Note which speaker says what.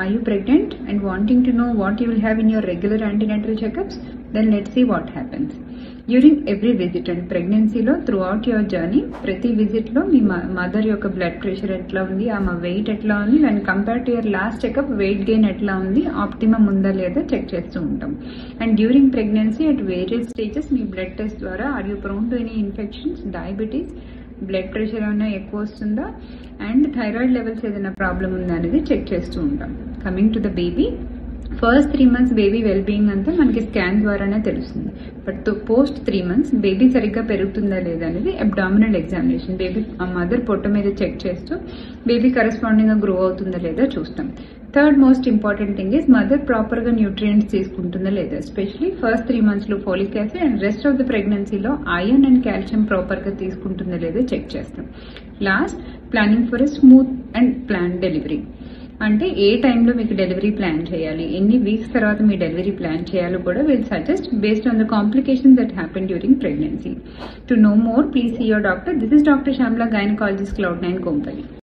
Speaker 1: Are you pregnant and wanting to know what you will have in your regular antenatal checkups? Then let's see what happens. During every visit and pregnancy lo throughout your journey, ప్రతి visit లో మీ mother యొక్క blood pressure ఎట్లా ఉంది, ఆమె weight ఎట్లా ఉంది, and compare to your last checkup weight gain ఎట్లా ఉంది, ఆప్టిమమ్ ఉందా లేదా చెక్ చేస్తూ ఉంటాం. And during pregnancy at various stages మీ బ్లడ్ టెస్ట్ ద్వారా are you prone to any infections, diabetes, blood pressure ఏమైనా ఎక్కువ వస్తుందా, అండ్ థైరాయిడ్ లెవెల్స్ ఏదైనా ప్రాబ్లం ఉందా అనేది చెక్ చేస్తూ ఉంటాం. Coming to the baby, first 3 months baby well being అంతా మనకి స్కాన్ ద్వారానే తెలుస్తుంది. బట్ పోస్ట్ 3 months బేబీ సరిగ్గా పెరుగుతుందా లేదా అనేది అబ్డామినల్ ఎగ్జామినేషన్, బేబీ ఆ మదర్ పొట్ట మీద చెక్ చేస్తూ బేబీ కరెస్పాండింగ్ గా గ్రో అవుతుందా లేదా చూస్తాం. Third most important thing is mother proper గా న్యూట్రియంట్స్ తీసుకుంటుందా లేదా, ఎస్పెషలీ ఫస్ట్ 3 months లో folic acid and rest of the ప్రెగ్నెన్సీలో ఐరన్ అండ్ కాల్షియం ప్రాపర్ గా తీసుకుంటుందా లేదా చెక్ చేస్తాం. Last, planning for a smooth and plan delivery. అంటే ఏ టైంలో మీకు డెలివరీ ప్లాన్ చేయాలి, ఎన్ని వీక్స్ తర్వాత మీ డెలివరీ ప్లాన్ చేయాలో కూడా will suggest based on the complications that happen during pregnancy. To know more please see your doctor. This is doctor Shyamala, gynaecologist, Cloud9 Kompally.